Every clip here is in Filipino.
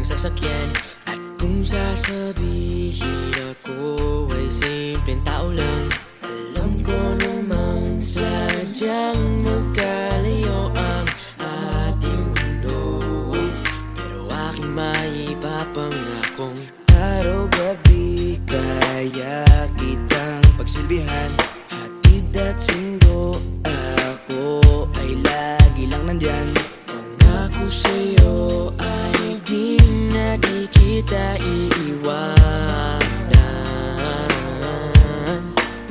sasakyan. At kung sasabihin ako ay simpleng tao lang, alam ko namang sadyang magkalayo ang ating mundo. Pero aking maipapangakong araw-gabi kaya kitang pagsilbihan. Hatid at sundo, ako ay lagi lang nandyan. Pangako sa'yo ay di na di kita iiwanan.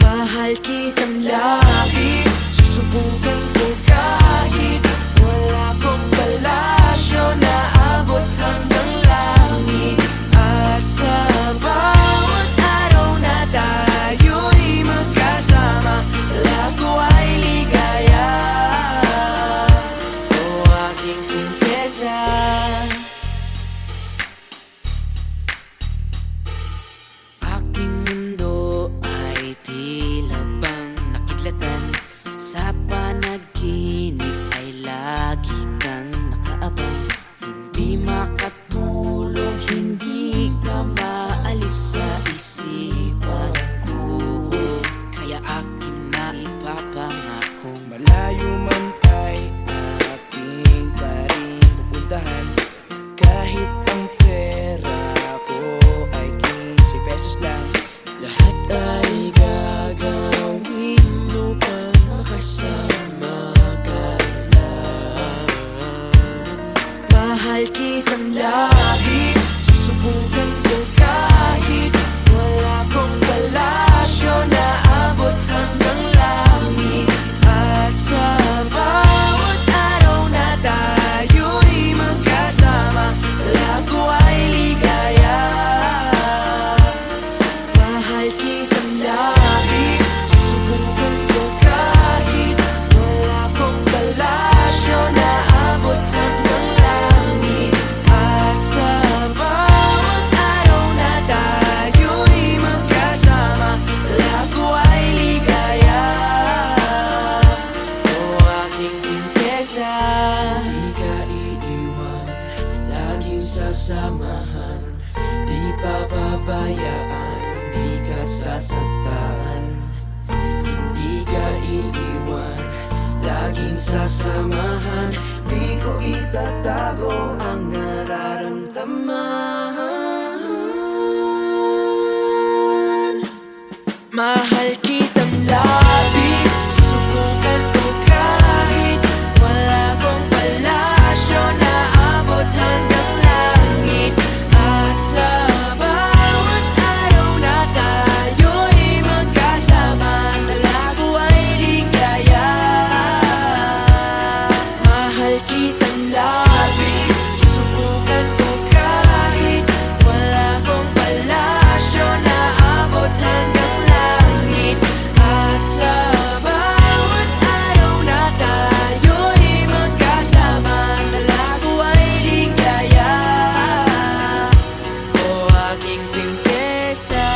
Mahal kitang labis, susubukan ko kahit wala kong palasyo na abot hanggang langit. At sa bawat araw na tayo'y magkasama, lago ay ligaya. O aking prinsesa, aking mundo ay tila bang nakidlatan. Sa panaginip ay lagi kang nakaabang. Hindi makatulog, hindi ka maalis sa isipan ko. Kaya aking maipapangakong malayo man ay aking pa rin pupuntahan. Kahit ang pera ko ay 15 pesos lang, lahat ay gagawin upang makasama ka lang. Mahal kitang labis, susubukan ko kahit wala kong palasyo na abot hanggang langit. At sa bawat araw na tayo'y magkasama, lago ay ligaya. Mahal kitang labis, susubukan ko kahit wala kong palasyo na abot hanggang langit. At sa bawat araw na tayo'y magkasama, lago ay ligaya. O aking prinsesa, di ka iiwan, laging sasamahan. Di papabayaan, di ka sasaktan. Hindi ka iiwan, laging sasamahan. Di ko itatago ang nararamdaman. Mahal kitang labis, susubukan ko kahit wala kong palasyo na abot hanggang langit. At sa bawat araw na tayo'y magkasama, lago ay ligaya. Mahal kitang labis, susubukan ko kahit wala kong palasyo na abot hanggang langit. At sa bawat araw na tayo'y magkasama, lago ay ligaya. O aking prinsesa.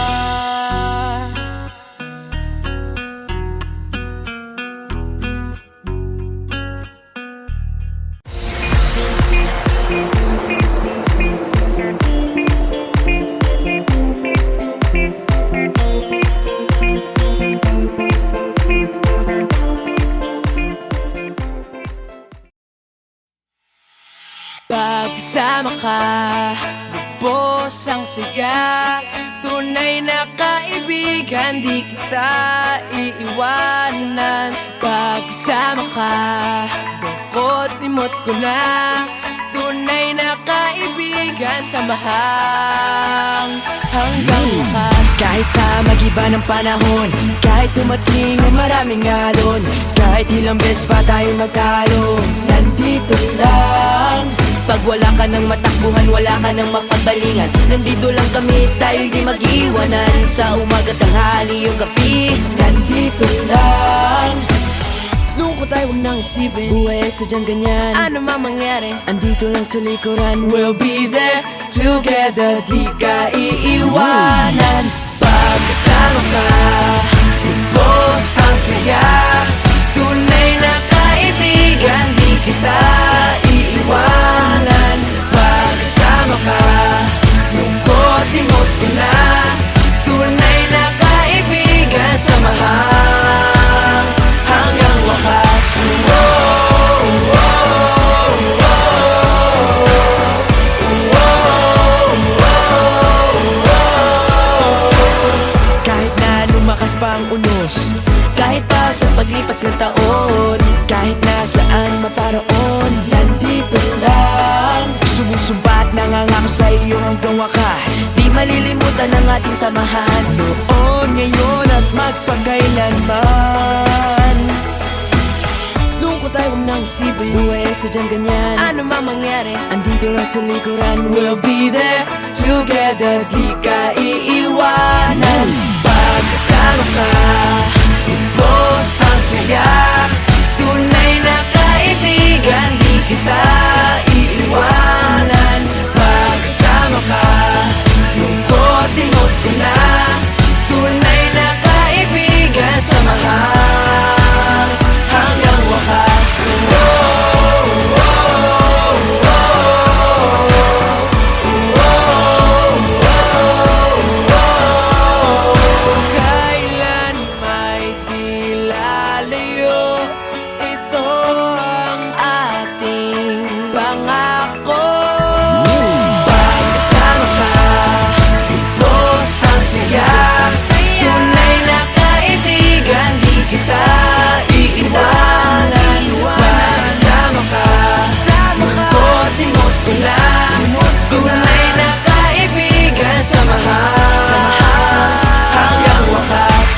Pagkasama ka, lubos ang saya. Tunay na kaibigan, di kita iiwanan. Pagkasama ka, lungkot limot ko na. Tunay na kaibigan, samahang hanggang bukas. Kahit pa mag-iba ng panahon, kahit tumating ang maraming alon, kahit ilang beses pa tayo magtalo, nandito lang. Pag wala ka ng matakbuhan, wala ka ng mapagbalingan, nandito lang kami, tayo'y di mag-iwanan. Sa umaga, tanghali, yung gabi, nandito lang. Lungkot ay huwag nang isipin, buhay ay sadyang ganyan. Ano man mangyari, andito lang sa likuran. We'll be there together, di ka iiwanan. Pagkasama ka, lubos ang saya. Tunay na kaibigan, di kita iiwanan. Pagkasama ka, Nangangako sa iyo hanggang wakas, Di malilimutan ang ating samahan. noon, ngayon at magpakailanman. Lungkot ay huwag nang isipin, buhay ay sadyang ganyan. Ano mang mangyari, Andito lang sa likuran, we'll be there together, di ka iiwanan. Pagkasama ka, ubos ang saya. Tunay na kaibigan, di kita iiwanan. Pagkasama ka, lungkot imot ko na. Tunay na kaibigan, samahan hanggang wakas. Kailan may di lalayo, ito ang ating pangako. Pagsama ka, ubos ang saya. Tunay na kaibigan, di kita iiwanan. Pagsama ka, lungkot imot ko na. Tunay na kaibigan, samahan hanggang wakas.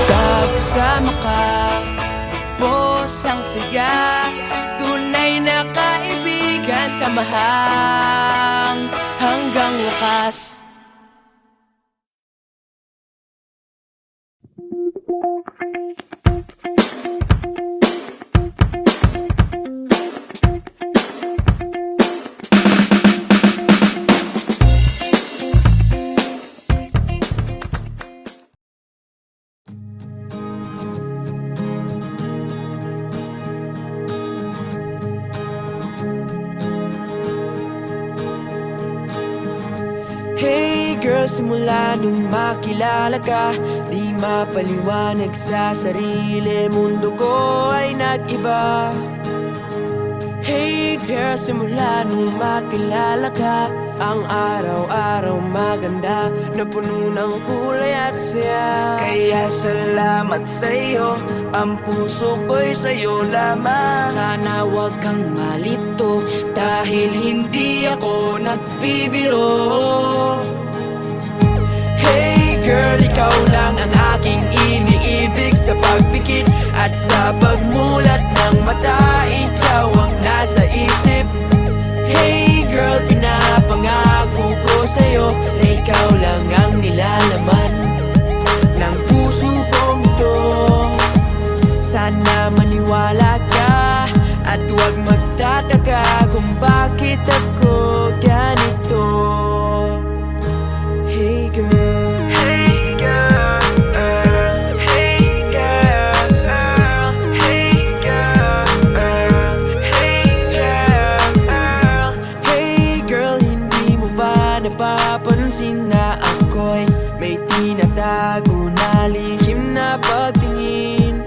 Pagsama ka, ubos ang saya. Tunay na kaibigan, samahan hanggang wakas. Hey girl, simula nung makilala ka, di mapaliwanag sa sarili, mundo ko ay nag-iba. Hey girl, simula nung makilala ka, ang araw-araw maganda, na puno ng kulay at saya. Kaya salamat sa'yo, ang puso ko'y sa'yo lamang. Sana wag kang malito, dahil hindi ako nagbibiro. Hey girl, ikaw lang ang aking iniibig, sa pagpikit at sa pagmulat ng mata, ikaw ang nasa isip. Hey girl, pinapangako ko sa'yo na ikaw lang ang nilalaman ng puso kong to. Sana maniwala ka at huwag magtataka kung bakit ako ganito. Hey girl, hey girl, hey girl, hey girl, hey girl. Hey girl, hindi mo ba napapansin na ako'y may tinatago na lihim na pagtingin?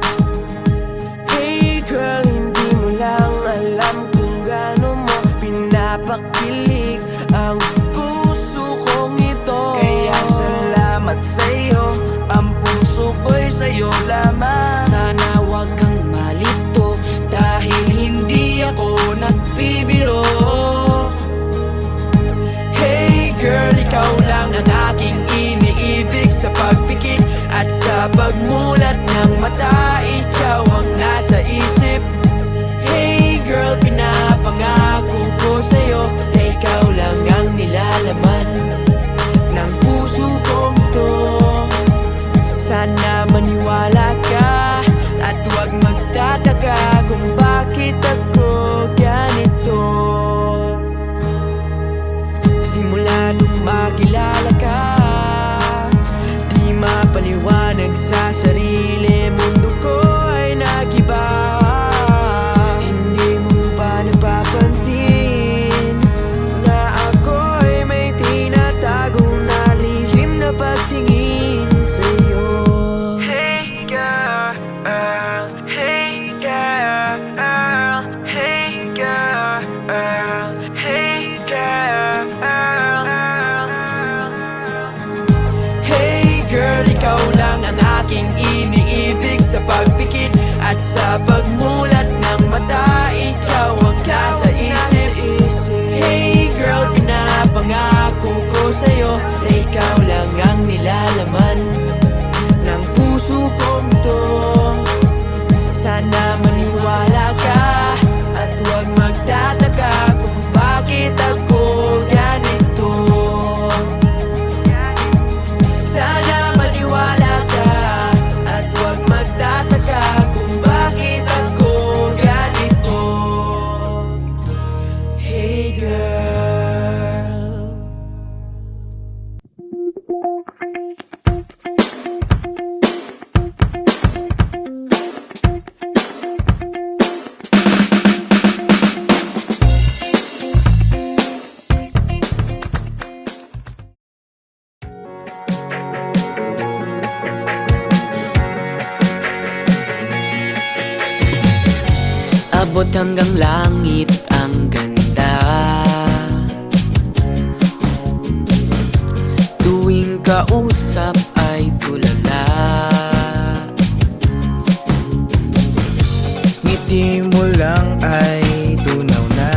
Hey girl, hindi mo lang alam kung gaano mo pinapakilig ang puso kong ito. Kaya salamat sa'yo, ang puso ko'y sa'yo lamang. Sana wag kang malito, dahil hindi ako nagbibiro. Hey girl, ikaw lang ang aking iniibig, sa pagpikit at sa pagmulat ng mata, ikaw ang nasa isip. Hey girl, pinapangako ko sa'yo na ikaw lang ang nilalaman ng puso kong to. Sana maniwala ka Sa pagmulat ng mata, ikaw ang nasa isip. Hey girl, pinapangako ko sa'yo na ikaw lang ang nilalaman ng puso kong to. Sana maniwala ka at huwag magtataka kung bakit ako ganito. Sana maniwala ka at huwag magtataka kung bakit ako ganito. Hey girl. Abot hanggang langit ang ganda. Tuwing kausap ay tulala. Ngiti mo lang ay tunaw na.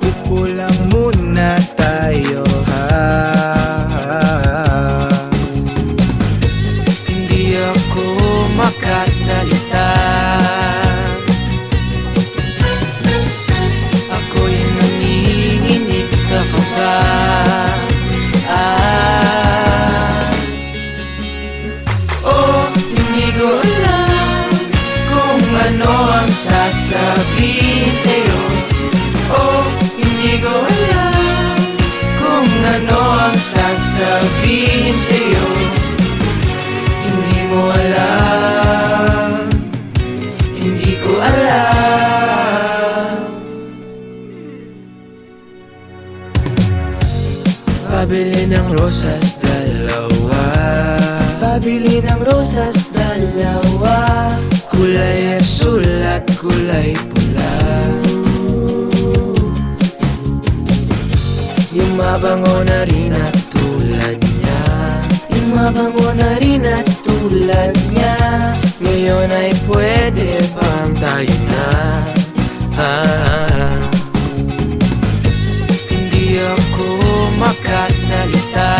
Upo lang muna tayo ha. Hindi ako makasalita. Ako'y nanginginig sa kaba. Oh, hindi ko alam kung ano ang sasabihin sa'yo. Oh, hindi ko alam kung ano ang sasabihin sa'yo. Hindi mo alam, hindi ko alam. Pabili ng rosas dalawa. Pabili ng rosas dalawa. Kulay asul at kulay pula. Yung mabango na rin at tulad niya. Yung mabango na rin at tulad niya. Ngayon ay pwede bang tayo na? Hindi ako makasalita.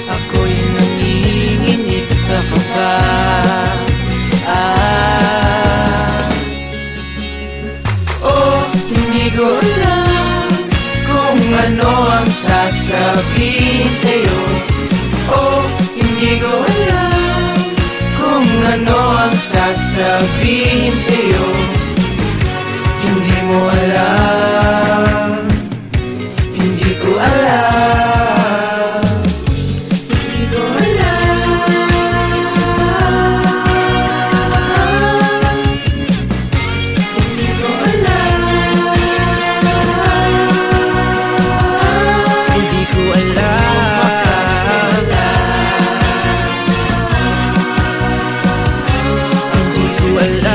Ako'y nanginginig sa kaba. Oh, hindi ko alam kung ano ang sasabihin sa'yo. Oh, hindi ko alam kung ano ang sasabihin sa'yo. Hindi mo alam, hindi ko alam. Hindi ko alam. Hindi ko alam. Hindi ko alam. Hindi ko alam. Hindi ko alam.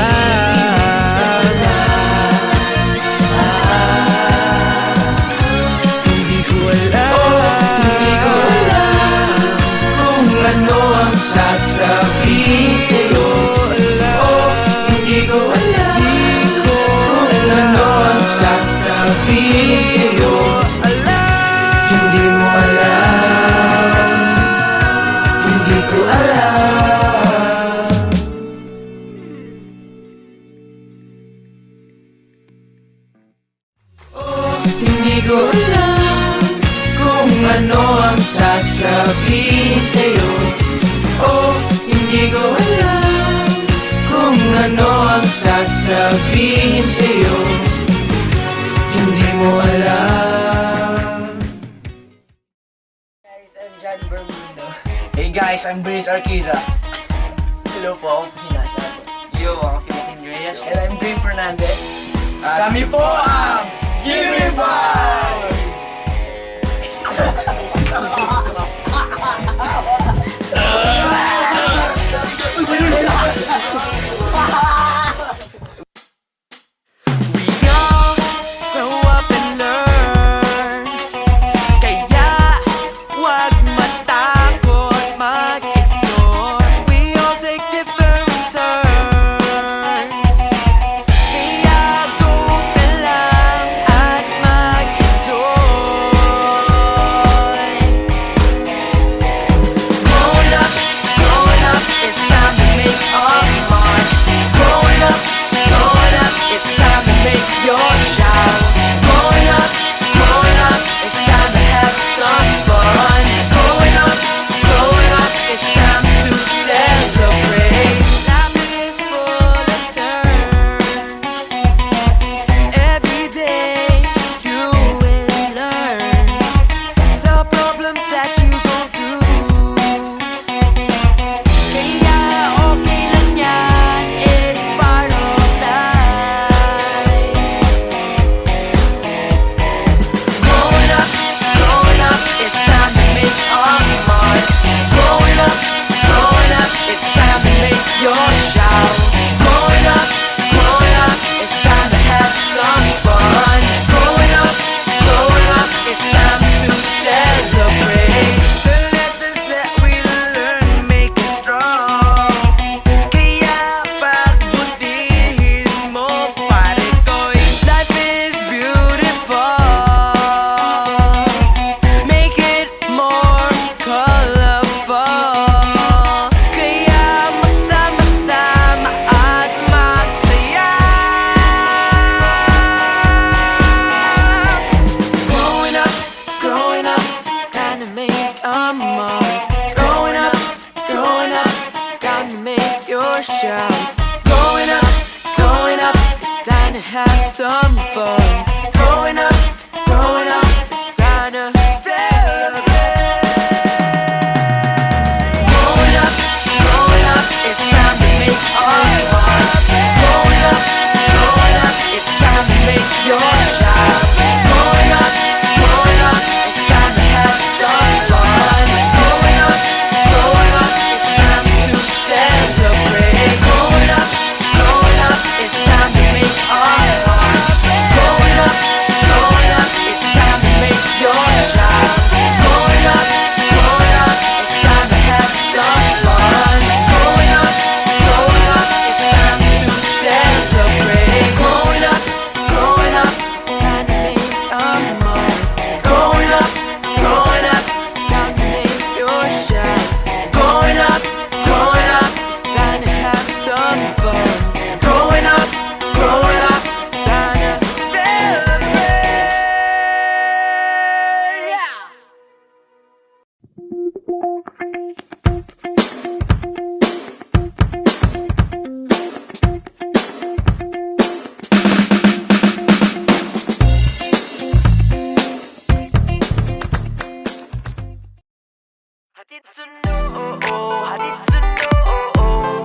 Hindi ko alam kung ano ang sasabihin sa'yo. Oh, hindi ko alam kung ano ang sasabihin sa'yo. Hindi mo alam. Hindi ko alam. Oh, hindi ko alam kung ano ang sasabihin sa'yo. Oh, hindi ko alam kung ano ang sasabihin sa'yo. Hindi mo alam. Guys, I'm John Bermudo. Hey guys, I'm Briz Arquiza. Hello po, ako po si Nasha. Yo, ako si Martin Reyes. And I'm Gray Fernandez. Kami po ang Gimme Five! Grow up and learn. Kaya wag some fun. Growing up, it's time to celebrate. Growing up, it's time to make our mark. Growing up, it's time to make your shot. Growing up, it's time to have some fun. Growing up, it's time to celebrate. Growing up, it's time to make our mark. Growing up, it's time to make your shot. Growing up, it's time to have some fun. Growing up, it's time to celebrate. Growing up, it's time to make our mark. Growing up, it's time to make your shot. Growing up, it's time to have some fun. Growing up, it's time to celebrate. Yeah. Hatid sundo, oh oh, hatid sundo, oh oh,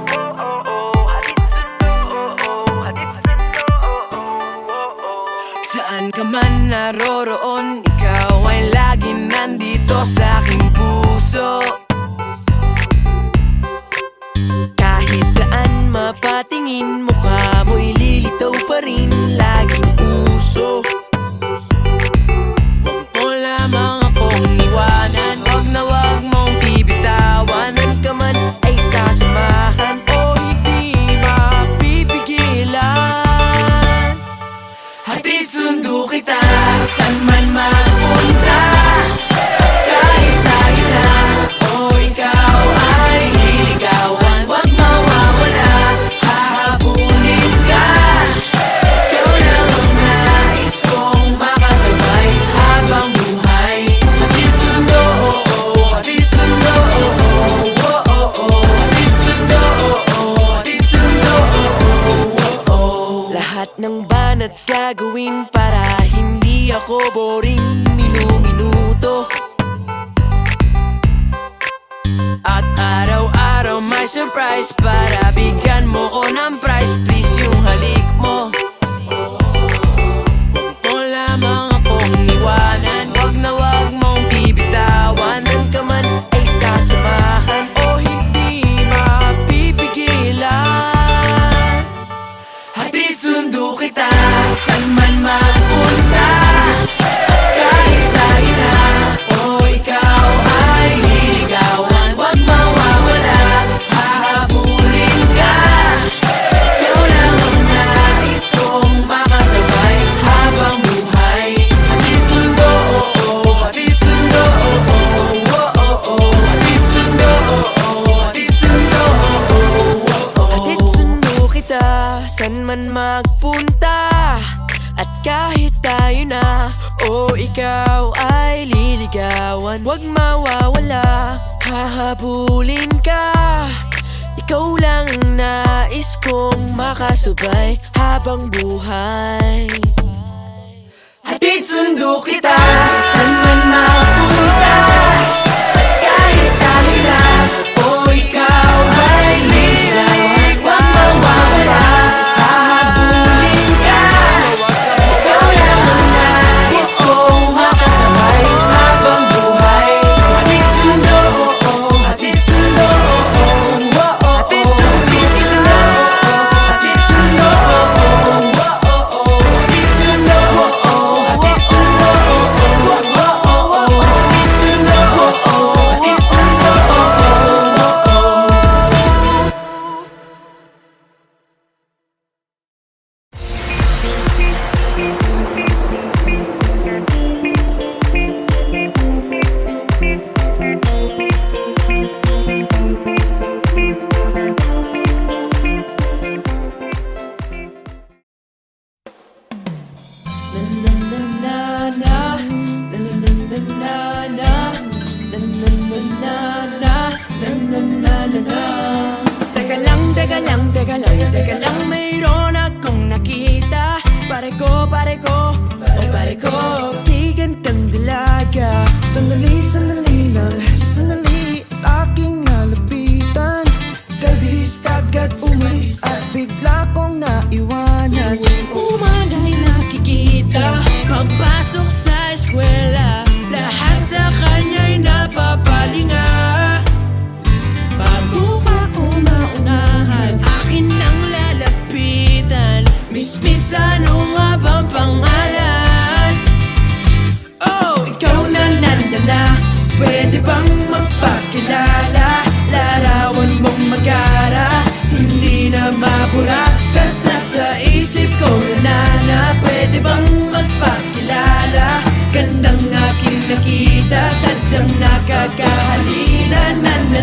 oh oh oh, hatid sundo, oh oh, hatid sundo, oh oh, oh. Saan ka man naroroon, ikaw ay laging nandito sa aking puso. Kahit saan mapatingin, mukha mo'y lilitaw pa rin, laging uso. Huwag mo lamang akong iwanan, wag na wag mong bibitawan. Saan ka man ay sasamahan o hindi mapipigilan. Hatid sundo kita, saan man magpunta. At kahit tayo na, o ikaw ay liligawan. Wag mawawala, hahabulin ka. Ikaw lang ang nais kong makasabay habang buhay. Hatid sundo, oh oh, hatid sundo, oh oh, oh oh oh. Hatid sundo, oh oh, hatid sundo, oh oh, oh. Lahat ng banat gagawin para hindi ako boring minuto. At araw-araw may surprise para bigyan mo ko ng prize. Please yung halik mo. Huwag mo lamang akong iwanan, wag na wag mong bibitawan. Saan ka man ay sasamahan o hindi mapipigilan. Hatid sundo kita, saan man magpunta. At kahit tayo na, o ikaw ay liligawan. Wag mawawala, hahabulin ka. Ikaw lang ang nais kong makasabay habang buhay. Hatid sundo, oh oh, hatid sundo, oh oh, oh oh oh. Hatid sundo, oh oh, hatid sundo, oh oh, oh oh. Hatid sundo kita, saan man magpunta. At kahit tayo na, o ikaw ay liligawan. Huwag mawawala, hahabulin ka. Ikaw lang ang nais kong makasabay habang buhay. Hatid sundo kita, saan man mapunta. At kahit tayo na, o ikaw ay liligawan. Huwag mawawala, hahabulin ka. Ikaw lang ang nais kong makasabay habang buhay. Hatid sundo, oh oh, hatid sundo, oh oh, oh oh. Hatid sundo, hatid sundo, oh oh, oh oh. Hatid sundo, oh oh, hatid sundo, oh oh, oh oh. Hatid sundo,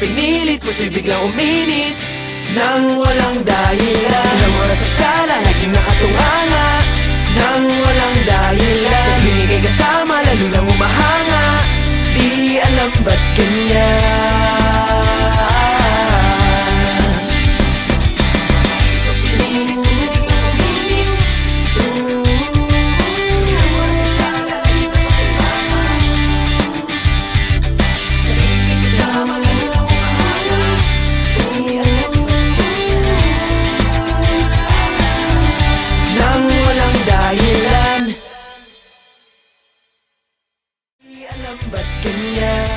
pinilit, posibleng biglang uminit nang walang dahilan. Ilang oras sa sala, laging nakatunganga nang walang dahilan. Sa klinik ay kasama, lalo lang umahanga. Di alam ba't ganyan. Nang walang dahilan. Di alam ba't ganyan.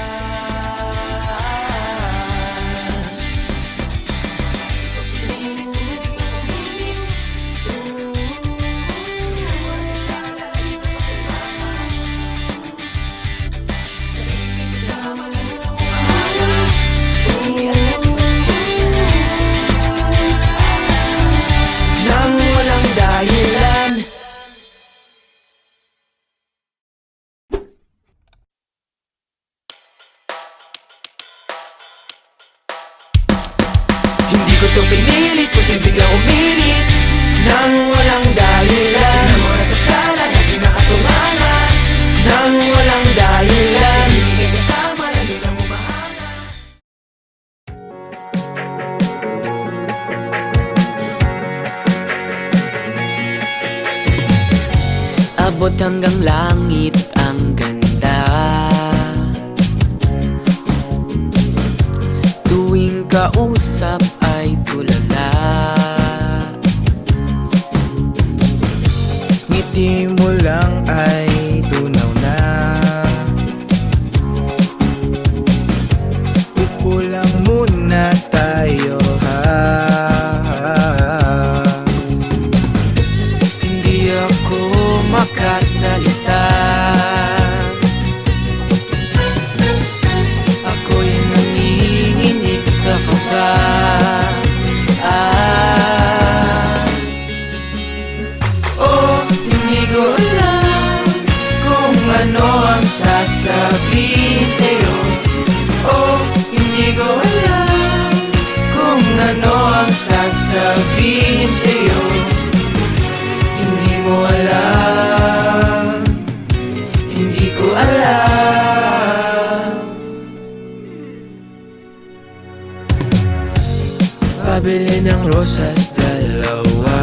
Nang walang dahilan. Hindi ko to pinilit, posibleng biglang uminit nang walang dahilan. Ilang oras sa sala, lagi nakatunganga nang walang dahilan. Sa hiling ay kasama, lalo lang umahanga. Abot hanggang langit ang ganda. Tuwing kausap ay tulala. Ngiti mo lang ay tunaw na. Upo lang muna tayo ha. Hindi ako makasalita. Ako'y nanginginig sa kaba. Hindi ko alam kung ano ang sasabihin sa'yo. Hindi ko alam kung ano ang sasabihin sa'yo. Hindi mo alam, hindi ko alam. Pabili ng rosas dalawa.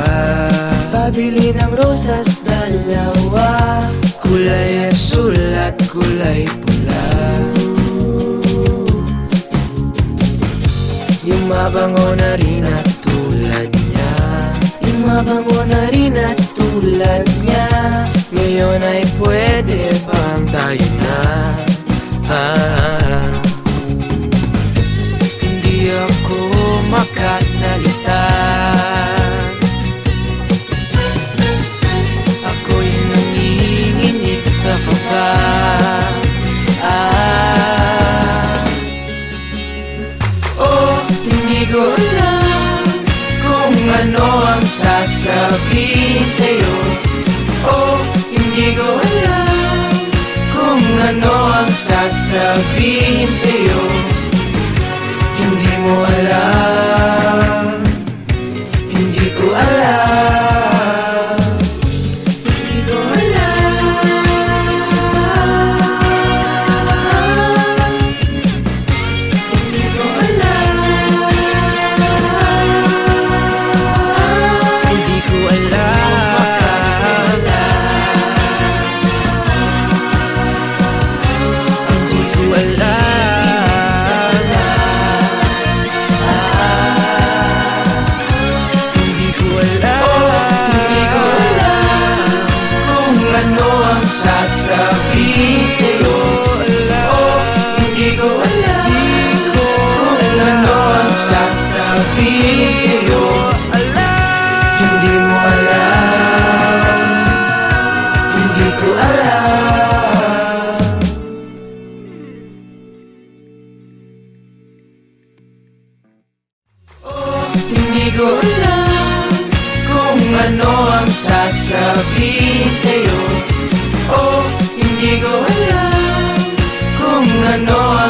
Pabili ng rosas dalawa. Kulay asul at kulay pula. Yung mabango na rin at tulad niya. Yung mabango na rin at tulad niya. Ngayon ay pwede bang tayo na? Hindi ako makasalita. Ako'y nanginginig sa kaba. Hindi ko alam kung ano ang sasabihin sa'yo. Hindi ko alam kung ano ang sasabihin sa'yo. Hindi mo alam, hindi ko alam. Hindi ko alam. Hindi ko alam. Hindi ko alam. Hindi ko alam.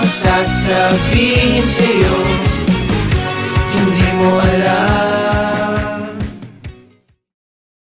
ang sasabihin sa'yo.